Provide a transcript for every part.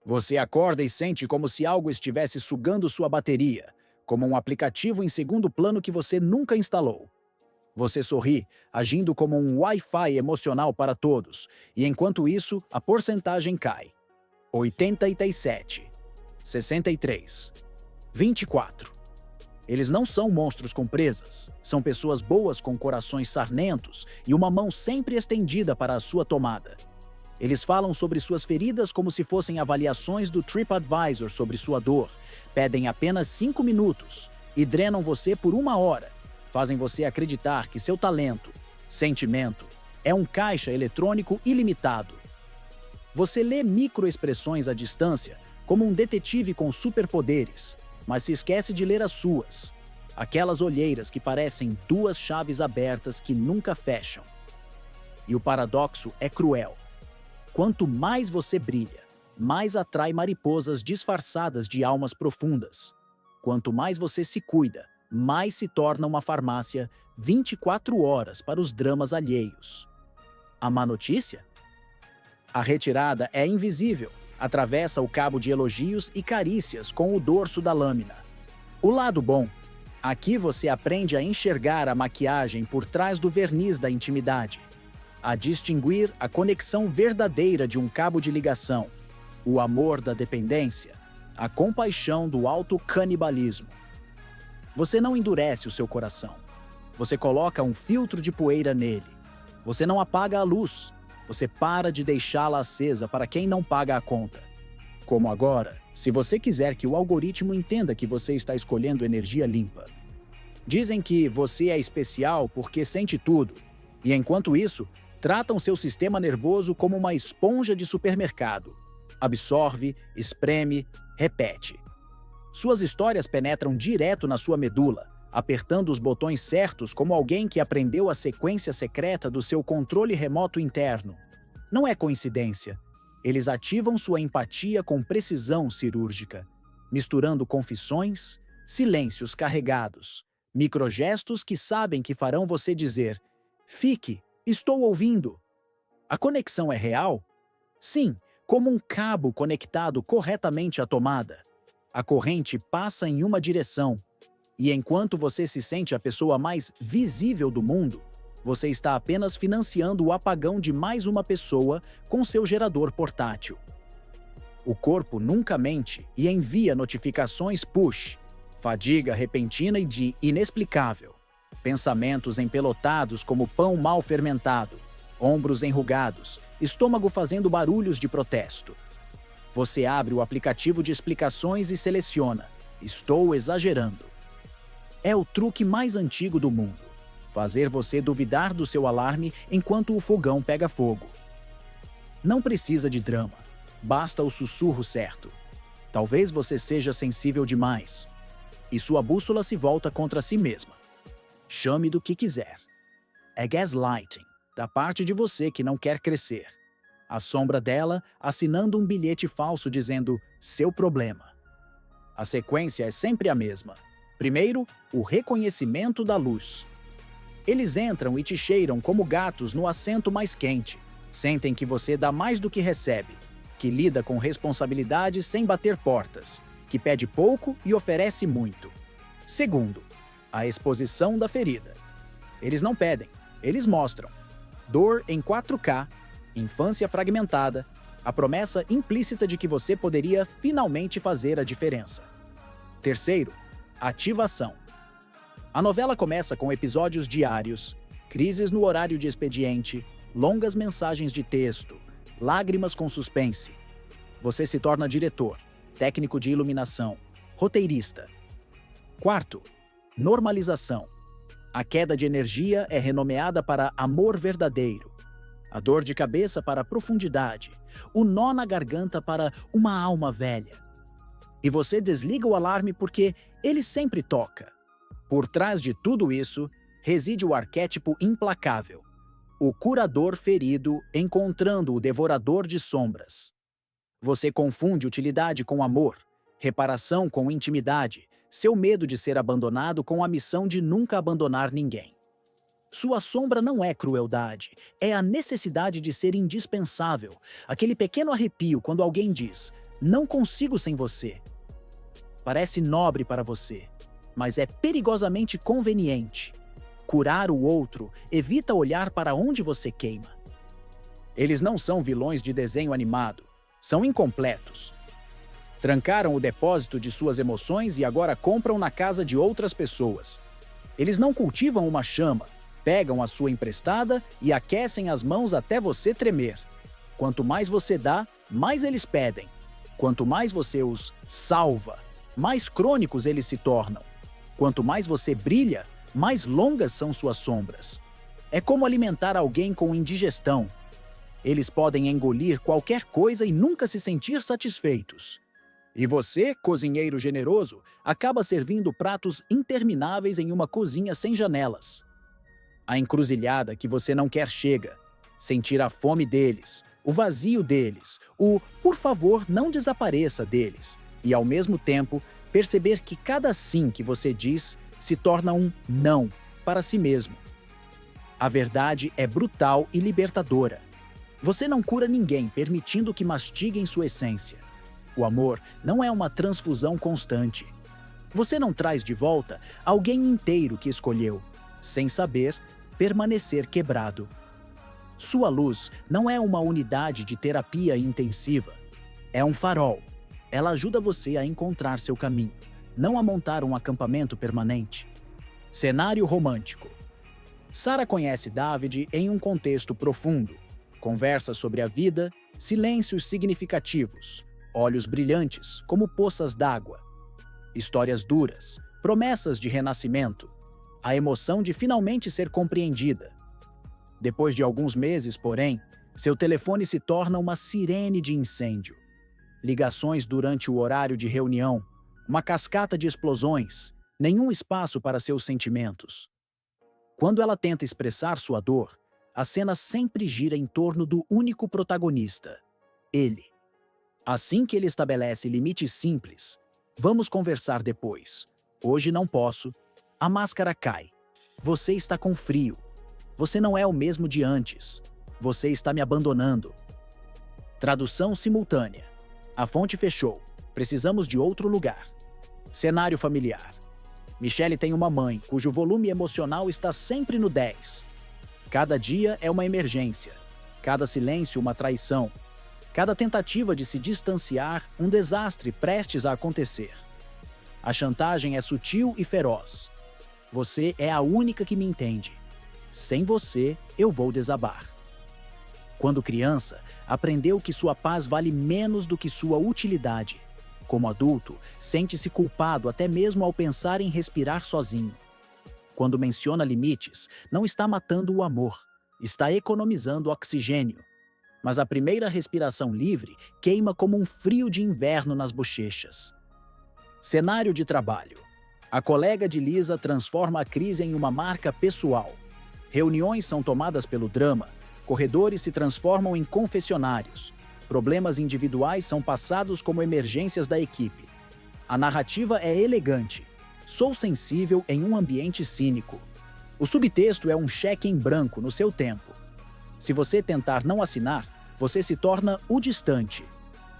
Você acorda e sente como se algo estivesse sugando sua bateria, como um aplicativo em segundo plano que você nunca instalou. Você sorri, agindo como um Wi-Fi emocional para todos, e enquanto isso, a porcentagem cai. 87, 63, 24. Eles não são monstros com presas, são pessoas boas com corações sarmentos e uma mão sempre estendida para a sua tomada. Eles falam sobre suas feridas como se fossem avaliações do TripAdvisor sobre sua dor, pedem apenas 5 minutos e drenam você por 1 hora. Fazem você acreditar que seu talento, sentimento, é um caixa eletrônico ilimitado. Você lê microexpressões à distância como um detetive com superpoderes, mas se esquece de ler as suas. Aquelas olheiras que parecem duas chaves abertas que nunca fecham. E o paradoxo é cruel. Quanto mais você brilha, mais atrai mariposas disfarçadas de almas profundas. Quanto mais você se cuida, mais se torna uma farmácia 24 horas para os dramas alheios. A má notícia? A retirada é invisível, atravessa o cabo de elogios e carícias com o dorso da lâmina. O lado bom: aqui você aprende a enxergar a maquiagem por trás do verniz da intimidade, a distinguir a conexão verdadeira de um cabo de ligação, o amor da dependência, a compaixão do autocanibalismo. Você não endurece o seu coração. Você coloca um filtro de poeira nele. Você não apaga a luz. Você para de deixá-la acesa para quem não paga a conta. Como agora, se você quiser que o algoritmo entenda que você está escolhendo energia limpa. Dizem que você é especial porque sente tudo, e enquanto isso, tratam seu sistema nervoso como uma esponja de supermercado. Absorve, espreme, repete. Suas histórias penetram direto na sua medula, apertando os botões certos como alguém que aprendeu a sequência secreta do seu controle remoto interno. Não é coincidência. Eles ativam sua empatia com precisão cirúrgica, misturando confissões, silêncios carregados, microgestos que sabem que farão você dizer: "Fique, estou ouvindo." A conexão é real? Sim, como um cabo conectado corretamente à tomada. A corrente passa em uma direção, e enquanto você se sente a pessoa mais visível do mundo, você está apenas financiando o apagão de mais uma pessoa com seu gerador portátil. O corpo nunca mente e envia notificações push, fadiga repentina e de inexplicável, pensamentos empelotados como pão mal fermentado, ombros enrugados, estômago fazendo barulhos de protesto. Você abre o aplicativo de explicações e seleciona: "Estou exagerando." É o truque mais antigo do mundo. Fazer você duvidar do seu alarme enquanto o fogão pega fogo. Não precisa de drama. Basta o sussurro certo. Talvez você seja sensível demais. E sua bússola se volta contra si mesma. Chame do que quiser. É gaslighting, da parte de você que não quer crescer. A sombra dela assinando um bilhete falso dizendo "seu problema." A sequência é sempre a mesma. Primeiro, o reconhecimento da luz. Eles entram e te cheiram como gatos no assento mais quente. Sentem que você dá mais do que recebe, que lida com responsabilidades sem bater portas, que pede pouco e oferece muito. Segundo, a exposição da ferida. Eles não pedem, eles mostram. Dor em 4K, infância fragmentada, a promessa implícita de que você poderia finalmente fazer a diferença. Terceiro, ativação. A novela começa com episódios diários, crises no horário de expediente, longas mensagens de texto, lágrimas com suspense. Você se torna diretor, técnico de iluminação, roteirista. Quarto, normalização. A queda de energia é renomeada para amor verdadeiro, a dor de cabeça para profundidade, o nó na garganta para uma alma velha. E você desliga o alarme porque ele sempre toca. Por trás de tudo isso, reside o arquétipo implacável, o curador ferido encontrando o devorador de sombras. Você confunde utilidade com amor, reparação com intimidade, seu medo de ser abandonado com a missão de nunca abandonar ninguém. Sua sombra não é crueldade, é a necessidade de ser indispensável, aquele pequeno arrepio quando alguém diz: Não consigo sem você. Parece nobre para você, mas é perigosamente conveniente. Curar o outro evita olhar para onde você queima. Eles não são vilões de desenho animado, são incompletos. Trancaram o depósito de suas emoções e agora compram na casa de outras pessoas. Eles não cultivam uma chama, pegam a sua emprestada e aquecem as mãos até você tremer. Quanto mais você dá, mais eles pedem. Quanto mais você os salva, mais crônicos eles se tornam. Quanto mais você brilha, mais longas são suas sombras. É como alimentar alguém com indigestão. Eles podem engolir qualquer coisa e nunca se sentir satisfeitos. E você, cozinheiro generoso, acaba servindo pratos intermináveis em uma cozinha sem janelas. A encruzilhada que você não quer chega. Sentir a fome deles, o vazio deles, o "por favor, não desapareça" deles. E, ao mesmo tempo, perceber que cada sim que você diz se torna um não para si mesmo. A verdade é brutal e libertadora. Você não cura ninguém permitindo que mastiguem sua essência. O amor não é uma transfusão constante. Você não traz de volta alguém inteiro que escolheu, sem saber, permanecer quebrado. Sua luz não é uma unidade de terapia intensiva. É um farol. Ela ajuda você a encontrar seu caminho, não a montar um acampamento permanente. Cenário romântico. Sarah conhece David em um contexto profundo. Conversa sobre a vida, silêncios significativos, olhos brilhantes como poças d'água. Histórias duras, promessas de renascimento, a emoção de finalmente ser compreendida. Depois de alguns meses, porém, seu telefone se torna uma sirene de incêndio. Ligações durante o horário de reunião, uma cascata de explosões, nenhum espaço para seus sentimentos. Quando ela tenta expressar sua dor, a cena sempre gira em torno do único protagonista, ele. Assim que ele estabelece limites simples, "Vamos conversar depois. Hoje não posso." A máscara cai. "Você está com frio. Você não é o mesmo de antes. Você está me abandonando." Tradução simultânea. A fonte fechou. Precisamos de outro lugar. Cenário familiar. Michelle tem uma mãe cujo volume emocional está sempre no 10. Cada dia é uma emergência. Cada silêncio uma traição. Cada tentativa de se distanciar um desastre prestes a acontecer. A chantagem é sutil e feroz. "Você é a única que me entende. Sem você, eu vou desabar." Quando criança, aprendeu que sua paz vale menos do que sua utilidade. Como adulto, sente-se culpado até mesmo ao pensar em respirar sozinho. Quando menciona limites, não está matando o amor, está economizando oxigênio. Mas a primeira respiração livre queima como um frio de inverno nas bochechas. Cenário de trabalho. A colega de Lisa transforma a crise em uma marca pessoal. Reuniões são tomadas pelo drama, corredores se transformam em confessionários, problemas individuais são passados como emergências da equipe. A narrativa é elegante. Sou sensível em um ambiente cínico. O subtexto é um cheque em branco no seu tempo. Se você tentar não assinar, você se torna o distante.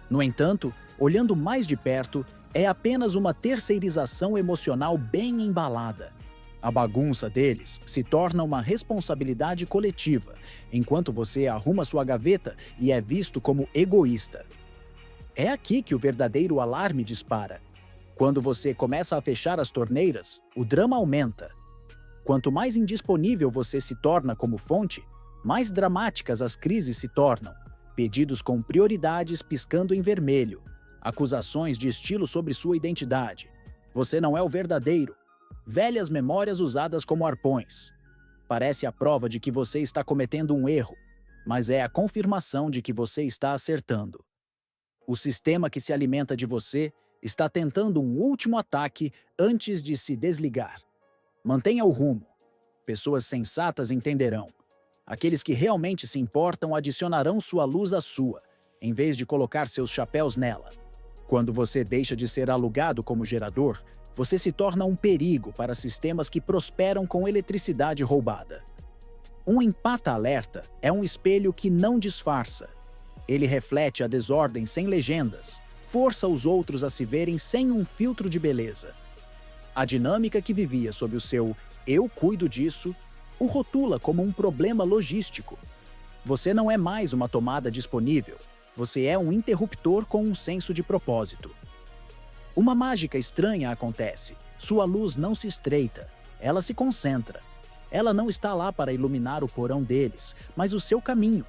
No entanto, olhando mais de perto, é apenas uma terceirização emocional bem embalada. A bagunça deles se torna uma responsabilidade coletiva, enquanto você arruma sua gaveta e é visto como egoísta. É aqui que o verdadeiro alarme dispara. Quando você começa a fechar as torneiras, o drama aumenta. Quanto mais indisponível você se torna como fonte, mais dramáticas as crises se tornam. Pedidos com prioridades piscando em vermelho, acusações de estilo sobre sua identidade. Você não é o verdadeiro. Velhas memórias usadas como arpões. Parece a prova de que você está cometendo um erro, mas é a confirmação de que você está acertando. O sistema que se alimenta de você está tentando um último ataque antes de se desligar. Mantenha o rumo. Pessoas sensatas entenderão. Aqueles que realmente se importam adicionarão sua luz à sua, em vez de colocar seus chapéus nela. Quando você deixa de ser alugado como gerador, você se torna um perigo para sistemas que prosperam com eletricidade roubada. Um empata-alerta é um espelho que não disfarça. Ele reflete a desordem sem legendas, força os outros a se verem sem um filtro de beleza. A dinâmica que vivia sob o seu "eu cuido disso" o rotula como um problema logístico. Você não é mais uma tomada disponível, você é um interruptor com um senso de propósito. Uma mágica estranha acontece. Sua luz não se estreita, ela se concentra. Ela não está lá para iluminar o porão deles, mas o seu caminho.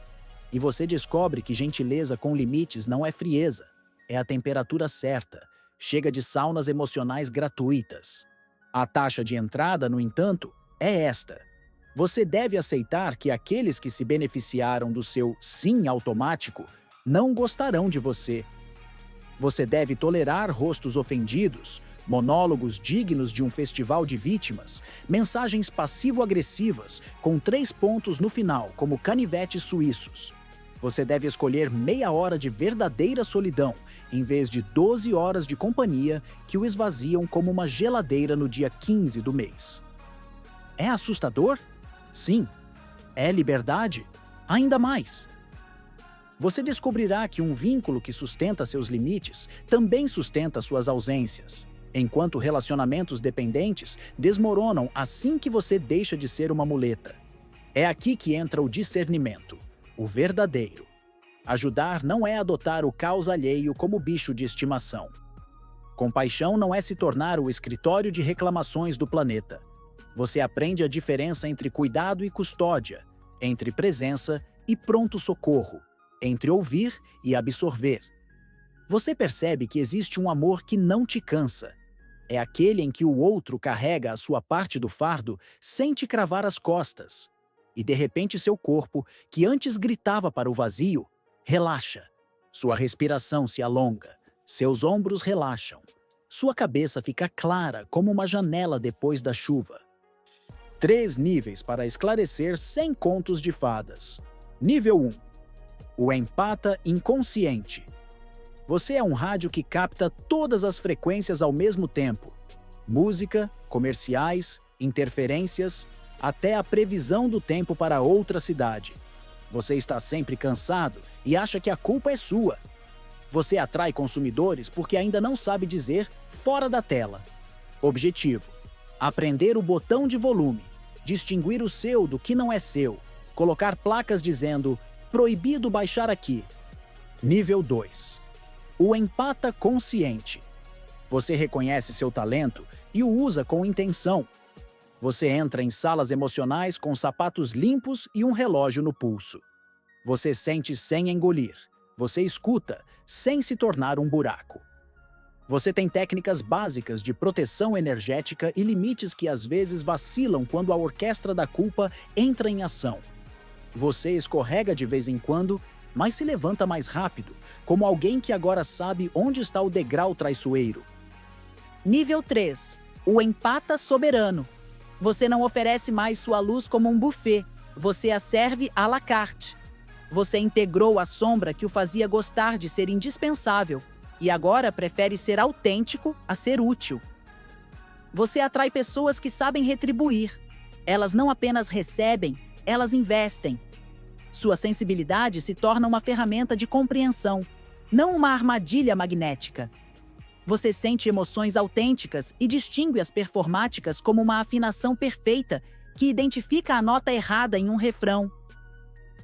E você descobre que gentileza com limites não é frieza, é a temperatura certa. Chega de saunas emocionais gratuitas. A taxa de entrada, no entanto, é esta. Você deve aceitar que aqueles que se beneficiaram do seu sim automático não gostarão de você. Você deve tolerar rostos ofendidos, monólogos dignos de um festival de vítimas, mensagens passivo-agressivas com 3 pontos no final, como canivetes suíços. Você deve escolher meia hora de verdadeira solidão, em vez de 12 horas de companhia que o esvaziam como uma geladeira no dia 15 do mês. É assustador? Sim. É liberdade? Ainda mais. Você descobrirá que um vínculo que sustenta seus limites também sustenta suas ausências, enquanto relacionamentos dependentes desmoronam assim que você deixa de ser uma muleta. É aqui que entra o discernimento, o verdadeiro. Ajudar não é adotar o caos alheio como bicho de estimação. Compaixão não é se tornar o escritório de reclamações do planeta. Você aprende a diferença entre cuidado e custódia, entre presença e pronto-socorro, entre ouvir e absorver. Você percebe que existe um amor que não te cansa. É aquele em que o outro carrega a sua parte do fardo sem te cravar as costas. E de repente seu corpo, que antes gritava para o vazio, relaxa. Sua respiração se alonga, seus ombros relaxam. Sua cabeça fica clara como uma janela depois da chuva. 3 níveis para esclarecer 100 contos de fadas. Nível 1. O empata inconsciente. Você é um rádio que capta todas as frequências ao mesmo tempo. Música, comerciais, interferências, até a previsão do tempo para outra cidade. Você está sempre cansado e acha que a culpa é sua. Você atrai consumidores porque ainda não sabe dizer fora da tela. Objetivo: aprender o botão de volume, distinguir o seu do que não é seu, colocar placas dizendo "proibido baixar aqui". Nível 2. O empata consciente. Você reconhece seu talento e o usa com intenção. Você entra em salas emocionais com sapatos limpos e um relógio no pulso. Você sente sem engolir. Você escuta sem se tornar um buraco. Você tem técnicas básicas de proteção energética e limites que às vezes vacilam quando a orquestra da culpa entra em ação. Você escorrega de vez em quando, mas se levanta mais rápido, como alguém que agora sabe onde está o degrau traiçoeiro. Nível 3. O empata soberano. Você não oferece mais sua luz como um buffet, você a serve à la carte. Você integrou a sombra que o fazia gostar de ser indispensável e agora prefere ser autêntico a ser útil. Você atrai pessoas que sabem retribuir. Elas não apenas recebem, elas investem. Sua sensibilidade se torna uma ferramenta de compreensão, não uma armadilha magnética. Você sente emoções autênticas e distingue as performáticas como uma afinação perfeita que identifica a nota errada em um refrão.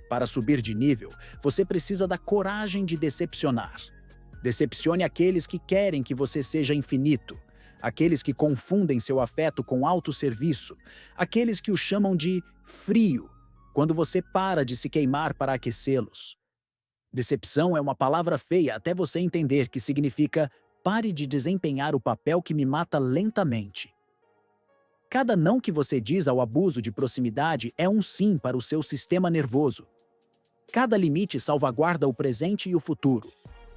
Para subir de nível, você precisa da coragem de decepcionar. Decepcione aqueles que querem que você seja infinito, aqueles que confundem seu afeto com autosserviço, aqueles que o chamam de frio, quando você para de se queimar para aquecê-los. Decepção é uma palavra feia até você entender que significa pare de desempenhar o papel que me mata lentamente. Cada não que você diz ao abuso de proximidade é um sim para o seu sistema nervoso. Cada limite salvaguarda o presente e o futuro,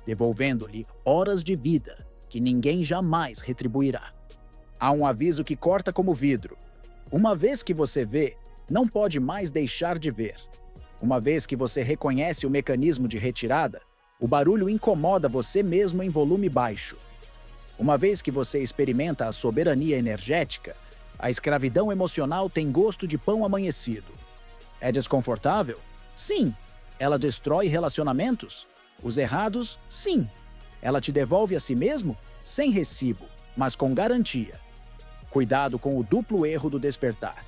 devolvendo-lhe horas de vida que ninguém jamais retribuirá. Há um aviso que corta como vidro. Uma vez que você vê, não pode mais deixar de ver. Uma vez que você reconhece o mecanismo de retirada, o barulho incomoda você mesmo em volume baixo. Uma vez que você experimenta a soberania energética, a escravidão emocional tem gosto de pão amanhecido. É desconfortável? Sim. Ela destrói relacionamentos? Os errados? Sim. Ela te devolve a si mesmo? Sem recibo, mas com garantia. Cuidado com o duplo erro do despertar.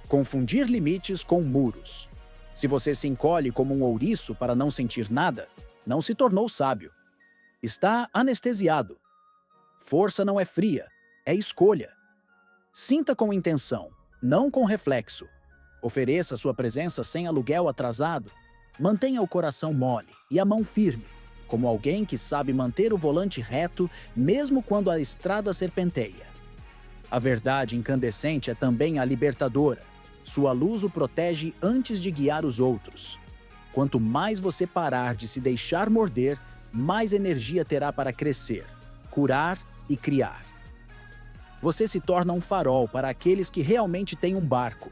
Confundir limites com muros. Se você se encolhe como um ouriço para não sentir nada, não se tornou sábio. Está anestesiado. Força não é fria, é escolha. Sinta com intenção, não com reflexo. Ofereça sua presença sem aluguel atrasado. Mantenha o coração mole e a mão firme, como alguém que sabe manter o volante reto mesmo quando a estrada serpenteia. A verdade incandescente é também a libertadora. Sua luz o protege antes de guiar os outros. Quanto mais você parar de se deixar morder, mais energia terá para crescer, curar e criar. Você se torna um farol para aqueles que realmente têm um barco,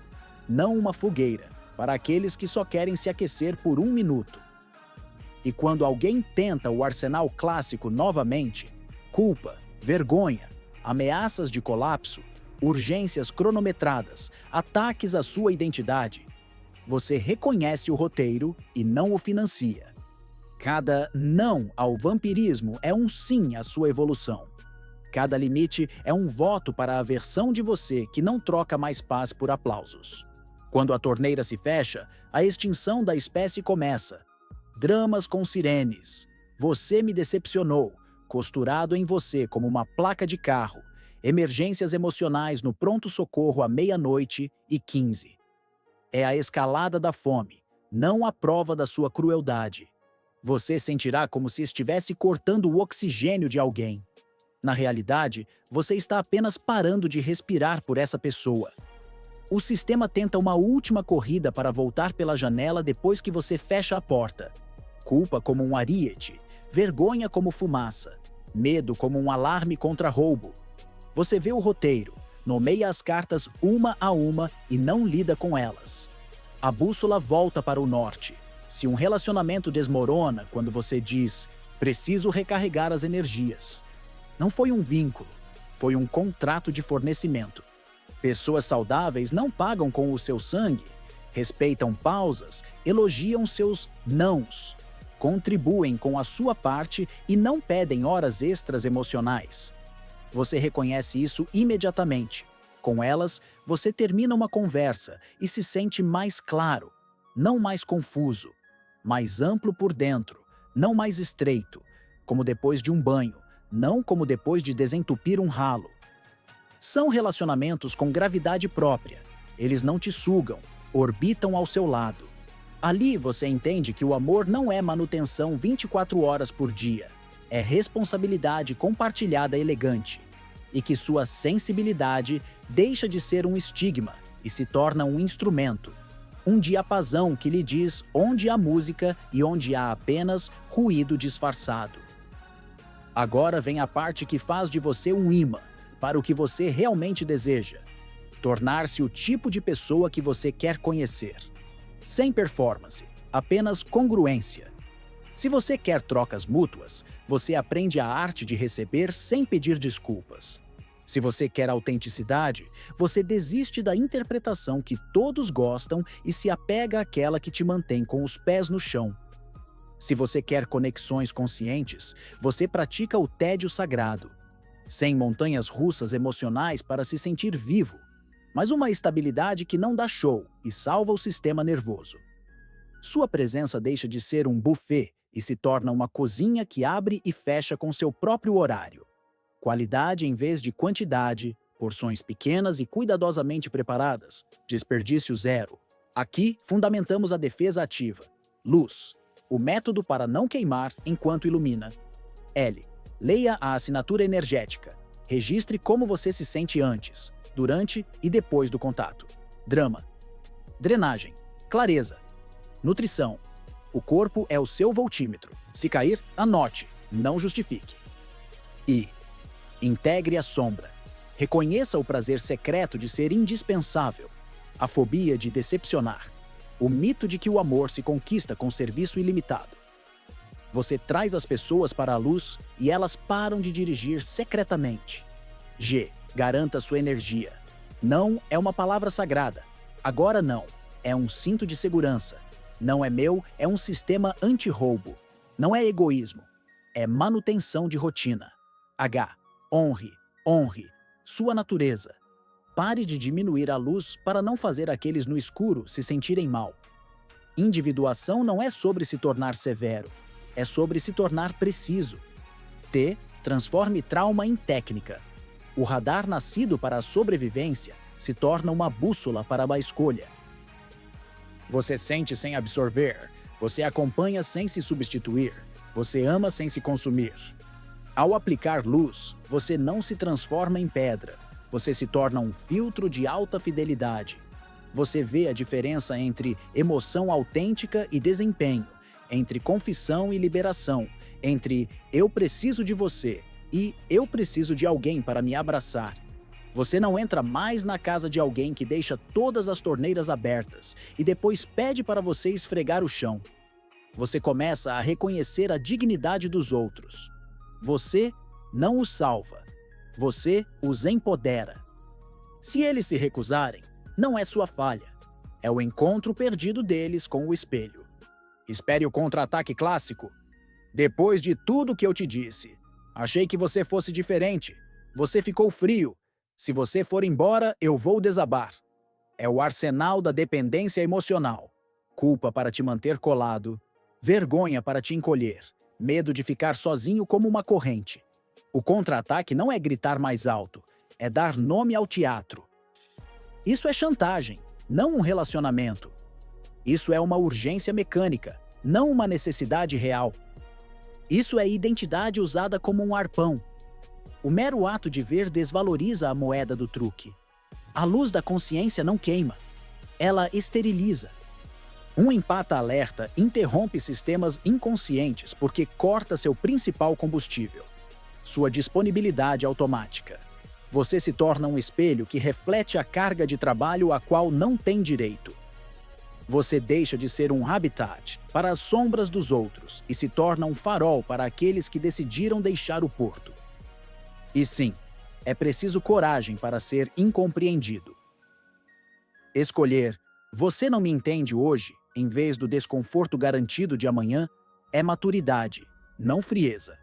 não uma fogueira, para aqueles que só querem se aquecer por 1 minuto. E quando alguém tenta o arsenal clássico novamente, culpa, vergonha, ameaças de colapso, urgências cronometradas, ataques à sua identidade, você reconhece o roteiro e não o financia. Cada não ao vampirismo é um sim à sua evolução. Cada limite é um voto para a versão de você que não troca mais paz por aplausos. Quando a torneira se fecha, a extinção da espécie começa. Dramas com sirenes. Você me decepcionou, costurado em você como uma placa de carro. Emergências emocionais no pronto-socorro à 00:15. É a escalada da fome, não a prova da sua crueldade. Você sentirá como se estivesse cortando o oxigênio de alguém. Na realidade, você está apenas parando de respirar por essa pessoa. O sistema tenta uma última corrida para voltar pela janela depois que você fecha a porta. Culpa como um ariete, vergonha como fumaça, medo como um alarme contra roubo. Você vê o roteiro, nomeia as cartas uma a uma e não lida com elas. A bússola volta para o norte. Se um relacionamento desmorona quando você diz "preciso recarregar as energias", não foi um vínculo, foi um contrato de fornecimento. Pessoas saudáveis não pagam com o seu sangue, respeitam pausas, elogiam seus nãos, contribuem com a sua parte e não pedem horas extras emocionais. Você reconhece isso imediatamente. Com elas, você termina uma conversa e se sente mais claro, não mais confuso, mais amplo por dentro, não mais estreito, como depois de um banho, não como depois de desentupir um ralo. São relacionamentos com gravidade própria. Eles não te sugam, orbitam ao seu lado. Ali você entende que o amor não é manutenção 24 horas por dia. É responsabilidade compartilhada elegante. E que sua sensibilidade deixa de ser um estigma e se torna um instrumento. Um diapasão que lhe diz onde há música e onde há apenas ruído disfarçado. Agora vem a parte que faz de você um imã para o que você realmente deseja. Tornar-se o tipo de pessoa que você quer conhecer. Sem performance, apenas congruência. Se você quer trocas mútuas, você aprende a arte de receber sem pedir desculpas. Se você quer autenticidade, você desiste da interpretação que todos gostam e se apega àquela que te mantém com os pés no chão. Se você quer conexões conscientes, você pratica o tédio sagrado. Sem montanhas russas emocionais para se sentir vivo, mas uma estabilidade que não dá show e salva o sistema nervoso. Sua presença deixa de ser um buffet e se torna uma cozinha que abre e fecha com seu próprio horário. Qualidade em vez de quantidade, porções pequenas e cuidadosamente preparadas, desperdício zero. Aqui, fundamentamos a defesa ativa. Luz, o método para não queimar enquanto ilumina. L. Leia a assinatura energética. Registre como você se sente antes, durante e depois do contato. Drama. Drenagem. Clareza. Nutrição. O corpo é o seu voltímetro. Se cair, anote, não justifique. I. Integre a sombra. Reconheça o prazer secreto de ser indispensável. A fobia de decepcionar. O mito de que o amor se conquista com serviço ilimitado. Você traz as pessoas para a luz e elas param de dirigir secretamente. G. Garanta sua energia. Não é uma palavra sagrada. Agora não. É um cinto de segurança. Não é meu, é um sistema anti-roubo. Não é egoísmo. é manutenção de rotina. H. Honre, honre sua natureza. Pare de diminuir a luz para não fazer aqueles no escuro se sentirem mal. Individuação não é sobre se tornar severo, é sobre se tornar preciso. T. Transforme trauma em técnica. O radar nascido para a sobrevivência se torna uma bússola para a escolha. Você sente sem absorver, você acompanha sem se substituir, você ama sem se consumir. Ao aplicar luz, você não se transforma em pedra, você se torna um filtro de alta fidelidade. Você vê a diferença entre emoção autêntica e desempenho, entre confissão e liberação, entre eu preciso de você e eu preciso de alguém para me abraçar. Você não entra mais na casa de alguém que deixa todas as torneiras abertas e depois pede para você esfregar o chão. Você começa a reconhecer a dignidade dos outros. Você não os salva. Você os empodera. Se eles se recusarem, não é sua falha. É o encontro perdido deles com o espelho. Espere o contra-ataque clássico. Depois de tudo que eu te disse, achei que você fosse diferente. Você ficou frio. Se você for embora, eu vou desabar. É o arsenal da dependência emocional. Culpa para te manter colado, vergonha para te encolher, medo de ficar sozinho como uma corrente. O contra-ataque não é gritar mais alto, é dar nome ao teatro. Isso é chantagem, não um relacionamento. Isso é uma urgência mecânica, não uma necessidade real. Isso é identidade usada como um arpão. O mero ato de ver desvaloriza a moeda do truque. A luz da consciência não queima, ela esteriliza. Um empata-alerta interrompe sistemas inconscientes porque corta seu principal combustível, sua disponibilidade automática. Você se torna um espelho que reflete a carga de trabalho a qual não tem direito. Você deixa de ser um habitat para as sombras dos outros e se torna um farol para aqueles que decidiram deixar o porto. E sim, é preciso coragem para ser incompreendido. Escolher "você não me entende hoje" em vez do desconforto garantido de amanhã é maturidade, não frieza.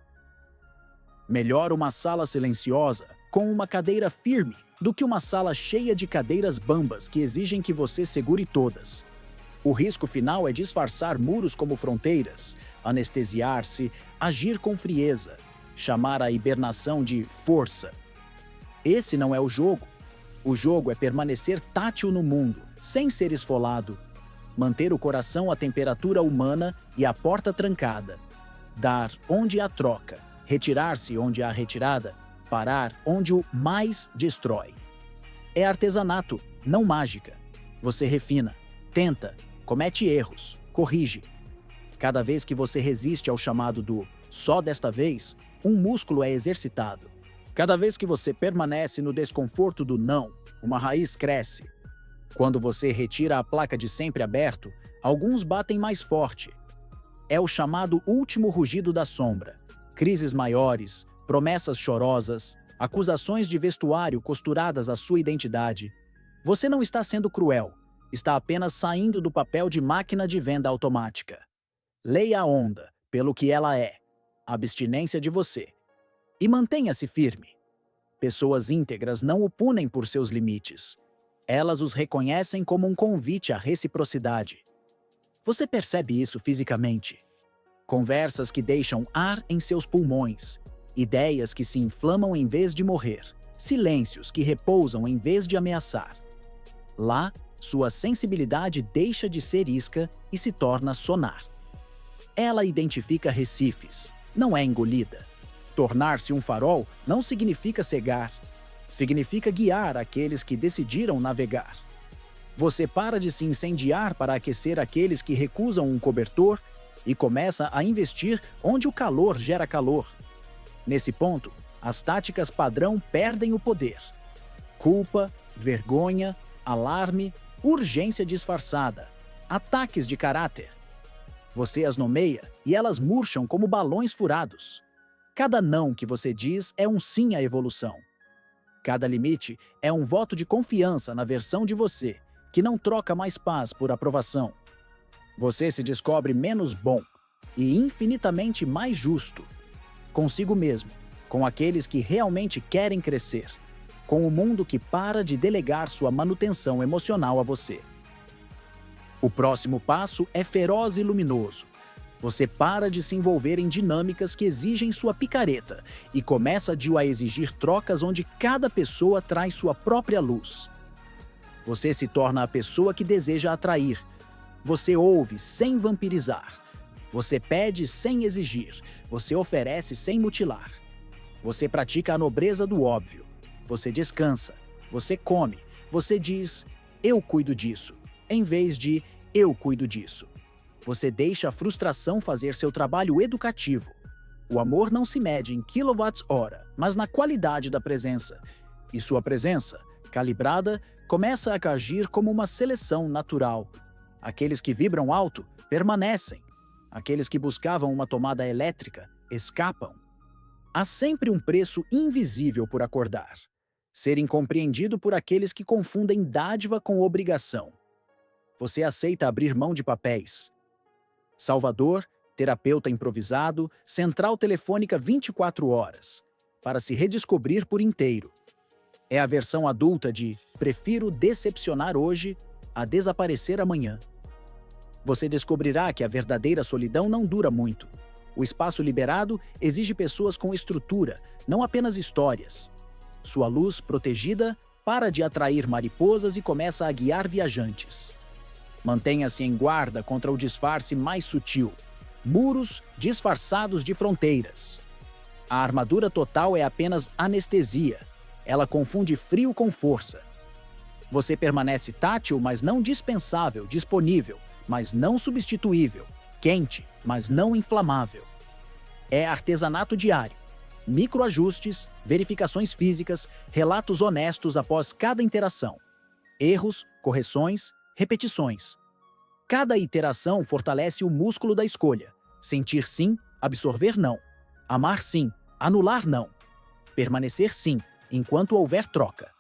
Melhor uma sala silenciosa com uma cadeira firme do que uma sala cheia de cadeiras bambas que exigem que você segure todas. O risco final é disfarçar muros como fronteiras, anestesiar-se, agir com frieza, chamar a hibernação de força. Esse não é o jogo. O jogo é permanecer tátil no mundo, sem ser esfolado. Manter o coração à temperatura humana e a porta trancada. Dar onde há troca, retirar-se onde há retirada, parar onde o mais destrói. É artesanato, não mágica. Você refina, tenta, comete erros, corrige. Cada vez que você resiste ao chamado do "só desta vez", um músculo é exercitado. Cada vez que você permanece no desconforto do não, uma raiz cresce. Quando você retira a placa de sempre aberto, alguns batem mais forte. É o chamado último rugido da sombra. Crises maiores, promessas chorosas, acusações de vestuário costuradas à sua identidade. Você não está sendo cruel, está apenas saindo do papel de máquina de venda automática. Leia a onda pelo que ela é, a abstinência de você. E mantenha-se firme. Pessoas íntegras não o punem por seus limites. Elas os reconhecem como um convite à reciprocidade. Você percebe isso fisicamente? Conversas que deixam ar em seus pulmões, ideias que se inflamam em vez de morrer, silêncios que repousam em vez de ameaçar. Lá, sua sensibilidade deixa de ser isca e se torna sonar. Ela identifica recifes, não é engolida. Tornar-se um farol não significa cegar. Significa guiar aqueles que decidiram navegar. Você para de se incendiar para aquecer aqueles que recusam um cobertor e começa a investir onde o calor gera calor. Nesse ponto, as táticas padrão perdem o poder. Culpa, vergonha, alarme, urgência disfarçada, ataques de caráter. Você as nomeia e elas murcham como balões furados. Cada não que você diz é um sim à evolução. Cada limite é um voto de confiança na versão de você, que não troca mais paz por aprovação. Você se descobre menos bom e infinitamente mais justo. consigo mesmo, com aqueles que realmente querem crescer, com o mundo que para de delegar sua manutenção emocional a você. O próximo passo é feroz e luminoso. Você para de se envolver em dinâmicas que exigem sua picareta e começa a exigir trocas onde cada pessoa traz sua própria luz. Você se torna a pessoa que deseja atrair. Você ouve sem vampirizar. Você pede sem exigir. Você oferece sem mutilar. Você pratica a nobreza do óbvio. Você descansa. Você come. Você diz, eu cuido disso, em vez de eu cuido disso. Você deixa a frustração fazer seu trabalho educativo. O amor não se mede em quilowatts-hora, mas na qualidade da presença. E sua presença, calibrada, começa a agir como uma seleção natural. Aqueles que vibram alto permanecem. Aqueles que buscavam uma tomada elétrica escapam. Há sempre um preço invisível por acordar. Ser incompreendido por aqueles que confundem dádiva com obrigação. Você aceita abrir mão de papéis. Salvador, terapeuta improvisado, central telefônica 24 horas, para se redescobrir por inteiro. É a versão adulta de prefiro decepcionar hoje a desaparecer amanhã. Você descobrirá que a verdadeira solidão não dura muito. O espaço liberado exige pessoas com estrutura, não apenas histórias. Sua luz, protegida, para de atrair mariposas e começa a guiar viajantes. Mantenha-se em guarda contra o disfarce mais sutil. Muros disfarçados de fronteiras. A armadura total é apenas anestesia. Ela confunde frio com força. Você permanece tátil, mas não dispensável, disponível, mas não substituível, quente, mas não inflamável. É artesanato diário. Microajustes, verificações físicas, relatos honestos após cada interação. Erros, correções, repetições. Cada iteração fortalece o músculo da escolha. Sentir sim, absorver não. Amar sim, anular não. Permanecer sim, enquanto houver troca.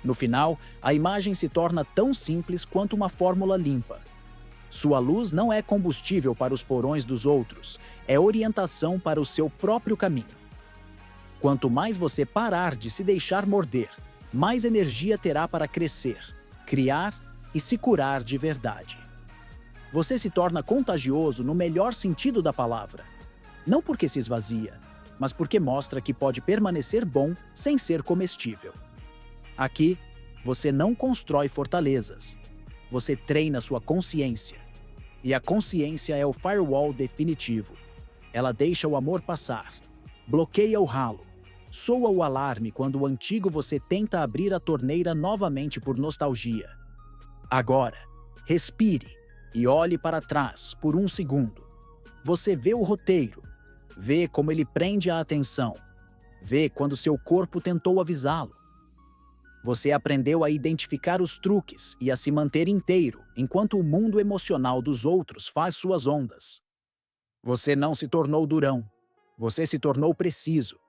No final, a imagem se torna tão simples quanto uma fórmula limpa. Sua luz não é combustível para os porões dos outros, é orientação para o seu próprio caminho. Quanto mais você parar de se deixar morder, mais energia terá para crescer, criar e se curar de verdade. Você se torna contagioso no melhor sentido da palavra. Não porque se esvazia, mas porque mostra que pode permanecer bom sem ser comestível. Aqui, você não constrói fortalezas. Você treina sua consciência. E a consciência é o firewall definitivo. Ela deixa o amor passar. Bloqueia o ralo. Soa o alarme quando o antigo você tenta abrir a torneira novamente por nostalgia. Agora, respire e olhe para trás por um segundo. Você vê o roteiro. Vê como ele prende a atenção. Vê quando seu corpo tentou avisá-lo. Você aprendeu a identificar os truques e a se manter inteiro enquanto o mundo emocional dos outros faz suas ondas. Você não se tornou durão. Você se tornou preciso.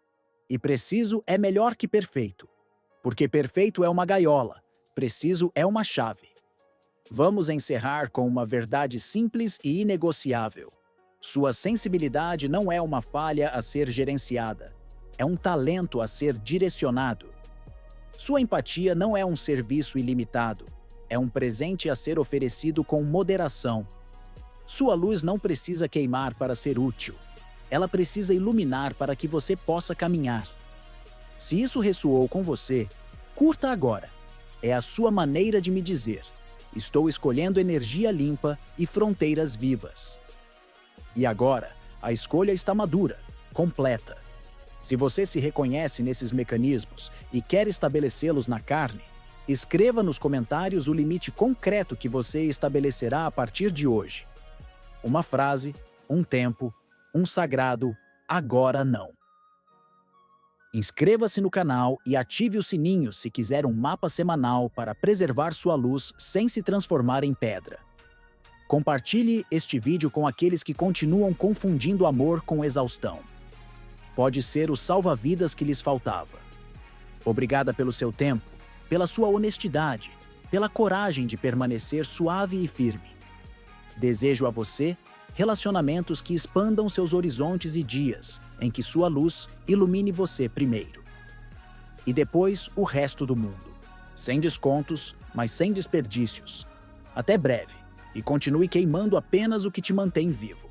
E preciso é melhor que perfeito. Porque perfeito é uma gaiola, preciso é uma chave. Vamos encerrar com uma verdade simples e inegociável. Sua sensibilidade não é uma falha a ser gerenciada. É um talento a ser direcionado. Sua empatia não é um serviço ilimitado. É um presente a ser oferecido com moderação. Sua luz não precisa queimar para ser útil. Ela precisa iluminar para que você possa caminhar. Se isso ressoou com você, curta agora. É a sua maneira de me dizer: estou escolhendo energia limpa e fronteiras vivas. E agora, a escolha está madura, completa. Se você se reconhece nesses mecanismos e quer estabelecê-los na carne, escreva nos comentários o limite concreto que você estabelecerá a partir de hoje. Uma frase, um tempo, um sagrado, agora não. Inscreva-se no canal e ative o sininho se quiser um mapa semanal para preservar sua luz sem se transformar em pedra. Compartilhe este vídeo com aqueles que continuam confundindo amor com exaustão. Pode ser o salva-vidas que lhes faltava. Obrigada pelo seu tempo, pela sua honestidade, pela coragem de permanecer suave e firme. Desejo a você relacionamentos que expandam seus horizontes e dias, em que sua luz ilumine você primeiro. E depois o resto do mundo. Sem descontos, mas sem desperdícios. Até breve, e continue queimando apenas o que te mantém vivo.